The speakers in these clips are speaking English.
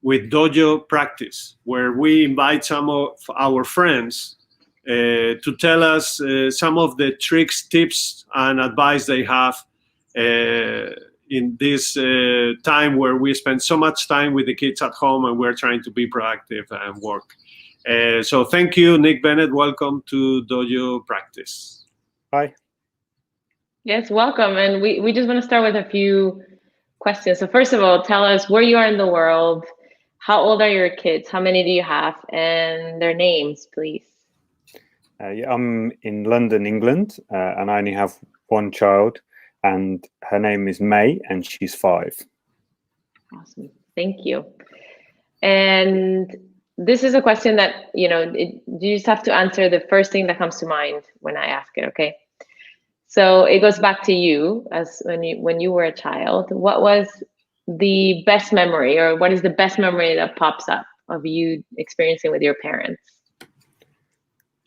with dōjō practice, where we invite some of our friends to tell us some of the tricks, tips, and advice they have in this time where we spend so much time with the kids at home and we're trying to be proactive and work. So thank you, Nick Bennett. Welcome to dōjō Practice. Hi. Yes, welcome. And we just want to start with a few questions. So first of all, tell us where you are in the world. How old are your kids? How many do you have? And their names, please. Yeah, I'm in London, England, and I only have one child, and her name is May, and she's 5. Awesome. Thank you. And this is a question that, you just have to answer the first thing that comes to mind when I ask it, okay? So it goes back to you as when you were a child. What was the best memory, or what is the best memory that pops up of you experiencing with your parents?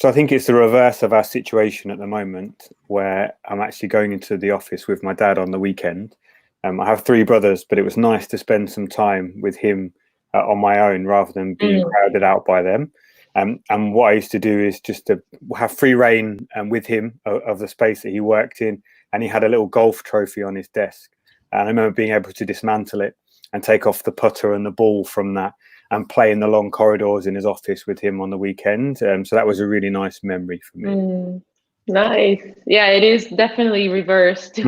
So I think it's the reverse of our situation at the moment, where I'm actually going into the office with my dad on the weekend. I have 3 brothers, but it was nice to spend some time with him on my own rather than being crowded out by them. And what I used to do is just to have free reign with him of the space that he worked in. And he had a little golf trophy on his desk. And I remember being able to dismantle it and take off the putter and the ball from that and play in the long corridors in his office with him on the weekend. So that was a really nice memory for me. Nice. Yeah, it is definitely reversed.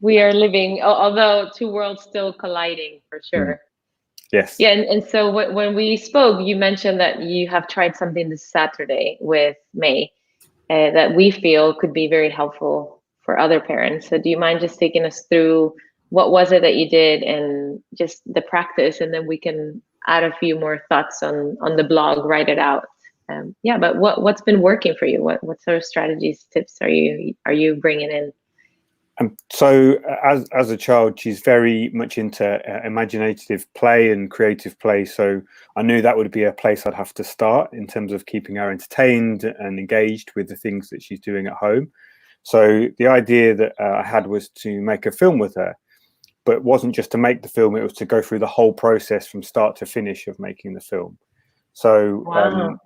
We are living, although 2 worlds still colliding for sure. Yes. Yeah, and so when we spoke, you mentioned that you have tried something this Saturday with May that we feel could be very helpful for other parents. So do you mind just taking us through what was it that you did and just the practice, and then we can add a few more thoughts on the blog, write it out. Yeah, but what's been working for you? What sort of strategies, tips are you bringing in? So as a child, she's very much into imaginative play and creative play. So I knew that would be a place I'd have to start in terms of keeping her entertained and engaged with the things that she's doing at home. So the idea that I had was to make a film with her, but it wasn't just to make the film, it was to go through the whole process from start to finish of making the film. So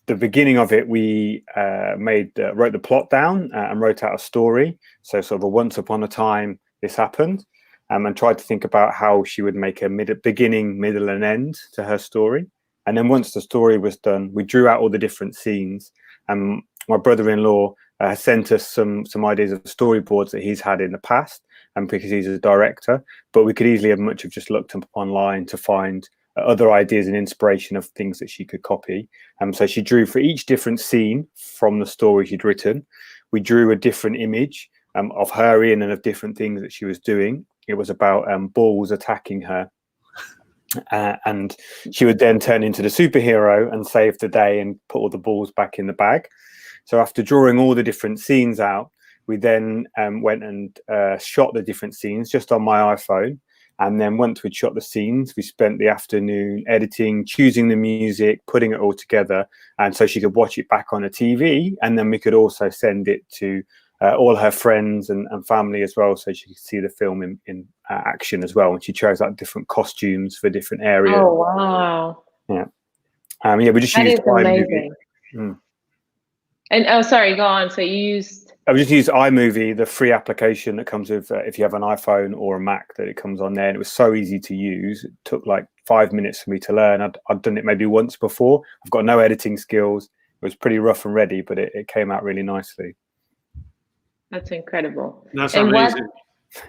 the beginning of it, we wrote the plot down and wrote out a story. So sort of a once upon a time this happened, and tried to think about how she would make a beginning, middle and end to her story. And then once the story was done, we drew out all the different scenes. And my brother-in-law sent us some ideas of storyboards that he's had in the past, and because he's a director, but we could easily have just looked up online to find other ideas and inspiration of things that she could copy. So she drew for each different scene from the story she'd written. We drew a different image of her in and of different things that she was doing. It was about balls attacking her. And she would then turn into the superhero and save the day and put all the balls back in the bag. So after drawing all the different scenes out, we then went and shot the different scenes just on my iPhone. And then once we'd shot the scenes, we spent the afternoon editing, choosing the music, putting it all together. And so she could watch it back on a TV. And then we could also send it to all her friends and family as well, so she could see the film in action as well. And she chose out different costumes for different areas. Oh, wow. Yeah. Yeah, we just used iMovie. And oh, sorry, go on. So you used... I just used iMovie, the free application that comes with if you have an iPhone or a Mac, that it comes on there. And it was so easy to use. It took like 5 minutes for me to learn. I'd done it maybe once before. I've got no editing skills. It was pretty rough and ready, but it came out really nicely. That's incredible. That's and amazing.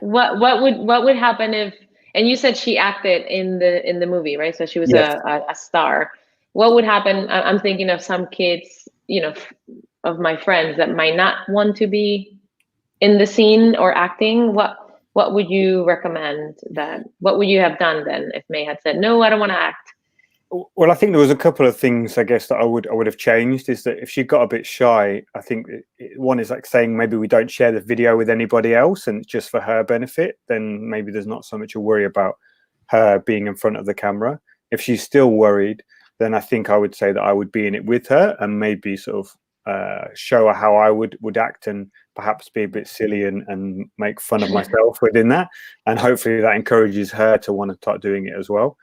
What would happen if? And you said she acted in the movie, right? So she was Yes. a star. What would happen? I'm thinking of some kids, of my friends that might not want to be in the scene or acting. What would you recommend what would you have done then if May had said, no, I don't want to act? Well, I think there was a couple of things, I guess, that I would have changed. Is that if she got a bit shy, I think one is like saying maybe we don't share the video with anybody else and it's just for her benefit, then maybe there's not so much a worry about her being in front of the camera. If she's still worried, then I think I would say that I would be in it with her and maybe sort of show her how I would act and perhaps be a bit silly and make fun of myself within that. And hopefully that encourages her to want to start doing it as well.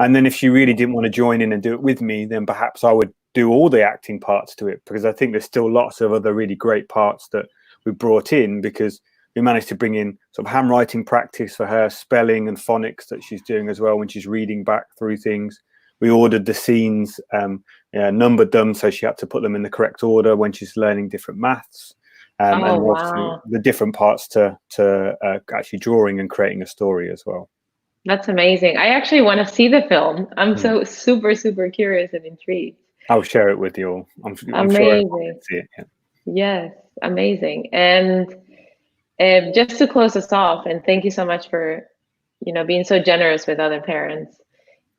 And then if she really didn't want to join in and do it with me, then perhaps I would do all the acting parts to it, because I think there's still lots of other really great parts that we brought in, because we managed to bring in sort of handwriting practice for her, spelling and phonics that she's doing as well when she's reading back through things. We ordered the scenes, numbered them, so she had to put them in the correct order when she's learning different maths. And wow. the different parts to actually drawing and creating a story as well. That's amazing. I actually want to see the film. I'm so super, super curious and intrigued. I'll share it with you all. I'm sure everyone can see it. Yeah. Yes, amazing. And just to close us off, and thank you so much for, being so generous with other parents.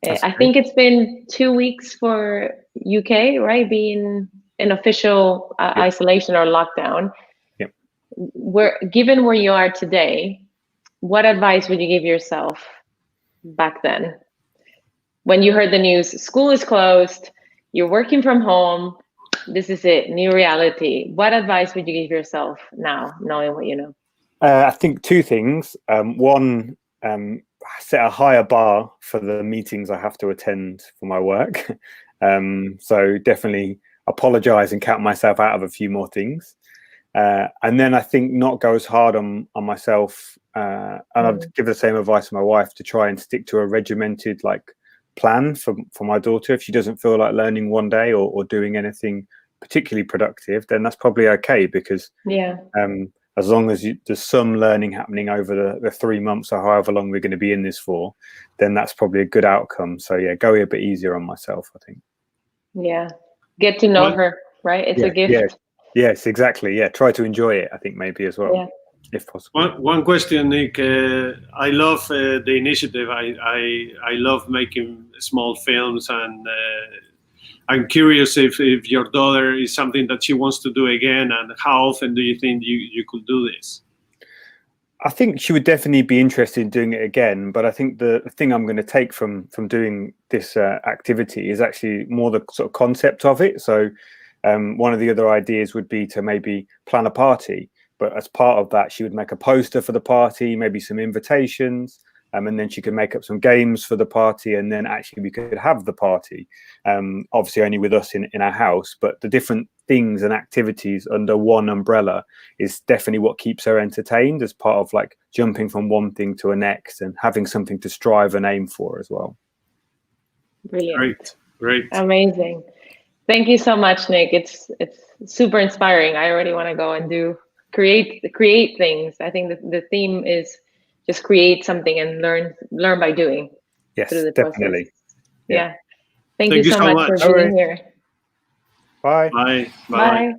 I think it's been 2 weeks for UK, right? Being in official isolation or lockdown. Yep. Given where you are today, what advice would you give yourself back then? When you heard the news, school is closed, you're working from home, this is it, new reality. What advice would you give yourself now, knowing what you know? I think two things. One, set a higher bar for the meetings I have to attend for my work. So definitely apologize and count myself out of a few more things. And then I think not go as hard on myself. And I'd give the same advice to my wife, to try and stick to a regimented plan for my daughter. If she doesn't feel like learning one day or doing anything particularly productive, then that's probably okay, because as long as there's some learning happening over the 3 months or however long we're going to be in this for, then that's probably a good outcome. So yeah, go a bit easier on myself, I think. Yeah, get to know her, right? It's a gift. Yeah. Yes, exactly. Yeah, try to enjoy it, I think, maybe as well, if possible. One question, Nick. I love the initiative. I love making small films, and I'm curious if your daughter is something that she wants to do again, and how often do you think you could do this? I think she would definitely be interested in doing it again, but I think the thing I'm going to take from doing this activity is actually more the sort of concept of it. So one of the other ideas would be to maybe plan a party, but as part of that, she would make a poster for the party, maybe some invitations, and then she could make up some games for the party, and then actually we could have the party, obviously only with us in our house, but the different things and activities under one umbrella is definitely what keeps her entertained, as part of jumping from one thing to the next and having something to strive and aim for as well. Brilliant. Great. Amazing. Thank you so much, Nick. It's super inspiring. I already want to go and create things. I think the theme is just create something and learn by doing. Yes, through the definitely. process. Yeah. Thank you so much for being here. Bye. Bye. Bye.